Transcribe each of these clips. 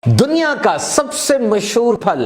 दुनिया का सबसे मशहूर फल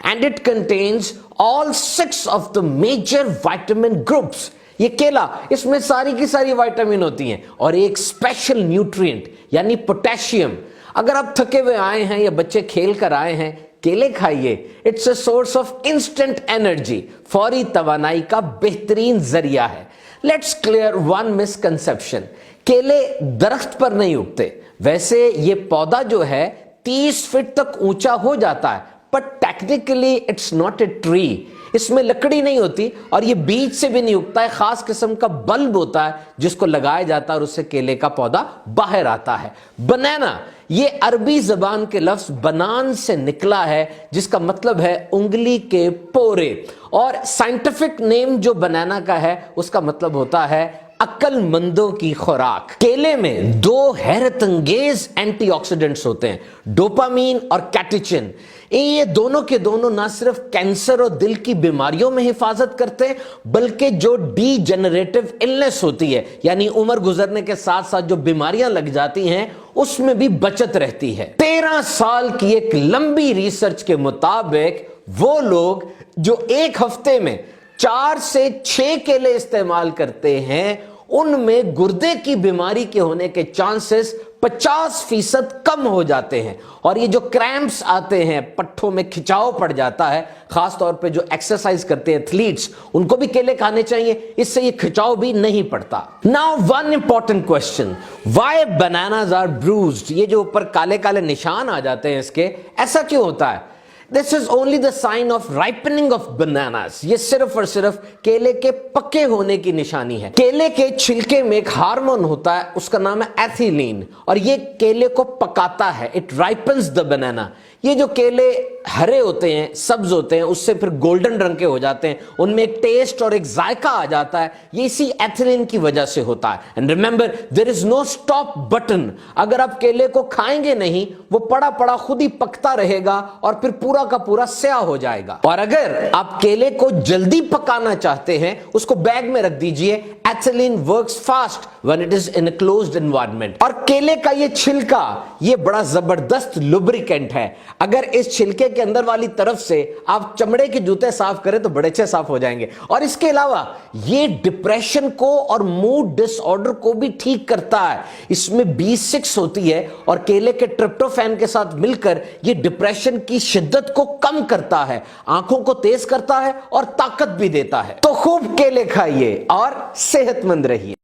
and it contains all 6 of the major vitamin groups. ये केला, इसमें सारी की सारी विटामिन होती हैं और एक स्पेशल न्यूट्रिएंट यानी पोटेशियम। अगर आप थके हुए आए हैं या बच्चे खेल कर आए हैं, केले खाइए। It's a source of instant energy, फौरी तवानाई का बेहतरीन जरिया है। लेट्स क्लियर वन मिसकंसेप्शन, केले दरख्त पर नहीं उगते। वैसे ये पौधा जो है 30 फीट तक ऊंचा हो जाता है, but technically it's not a tree. इसमें लकड़ी नहीं होती और ये बीज से भी नहीं उगता है। खास किस्म का बल्ब होता है जिसको लगाया जाता है और उससे केले का पौधा बाहर आता है। बनाना, ये अरबी जबान के लफ्ज बनान से निकला है जिसका मतलब है उंगली के पोरे, और साइंटिफिक नेम जो बनाना का है उसका मतलब होता है अक्लमंदों की खुराक। केले में 2 हैरत अंगेज एंटीऑक्सीडेंट्स होते हैं, डोपामीन और कैटेचिन। ये दोनों के दोनों ना सिर्फ कैंसर और दिल की बीमारियों में हिफाजत करते हैं, बल्कि जो डीजेनरेटिव इलनेस होती है, यानी उम्र गुजरने के साथ साथ जो बीमारियां लग जाती हैं, उसमें भी बचत रहती है। 13 साल की एक लंबी रिसर्च के मुताबिक वो लोग जो एक हफ्ते में 4 से 6 केले इस्तेमाल करते हैं, उनमें गुर्दे की बीमारी के होने के चांसेस 50% कम हो जाते हैं। और ये जो क्रैम्प्स आते हैं, पट्टों में खिंचाव पड़ जाता है, खास तौर पे जो एक्सरसाइज करते हैं एथलीट्स, उनको भी केले खाने चाहिए, इससे ये खिंचाव भी नहीं पड़ता। Now one important question, why bananas are bruised? ये जो ऊपर काले काले निशान आ जाते हैं इसके, ऐसा क्यों होता है? This is only the sign of ripening of bananas. ये सिर्फ और सिर्फ केले के पके होने की निशानी है। केले के छिलके में एक हार्मोन होता है, उसका नाम है एथिलीन, और ये केले को पकाता है। It ripens the banana. ये जो केले हरे होते हैं, सब्ज होते हैं, उससे फिर गोल्डन रंग के हो जाते हैं, उनमें एक टेस्ट और एक जायका आ जाता है। ये इसी एथिलीन की वजह से होता है। And remember, there is no stop button. अगर आप केले को खाएंगे नहीं, वो पड़ा पड़ा खुद ही पकता रहेगा और फिर पूरा का पूरा स्याह हो जाएगा। और अगर आप केले को जल्दी पकाना चाहते हैं, उसको बैग में रख दीजिए। Ethylene works fast when it is in a closed environment. और केले का ये छिलका, ये बड़ा जबरदस्त लुब्रिकेंट है। अगर इस छिलके के अंदर वाली तरफ से आप चमड़े के जूते साफ करें तो बड़े अच्छे साफ हो जाएंगे। और इसके अलावा ये डिप्रेशन को और मूड डिसऑर्डर को भी ठीक करता है। इसमें B6 होती है और केले के ट्रिप्टोफैन के साथ मिलकर ये डिप्रेशन की शिद्दत को कम करता है, आंखों को तेज करता है और ताकत भी देता है। तो खूब केले खाइए और सेहतमंद रहिए।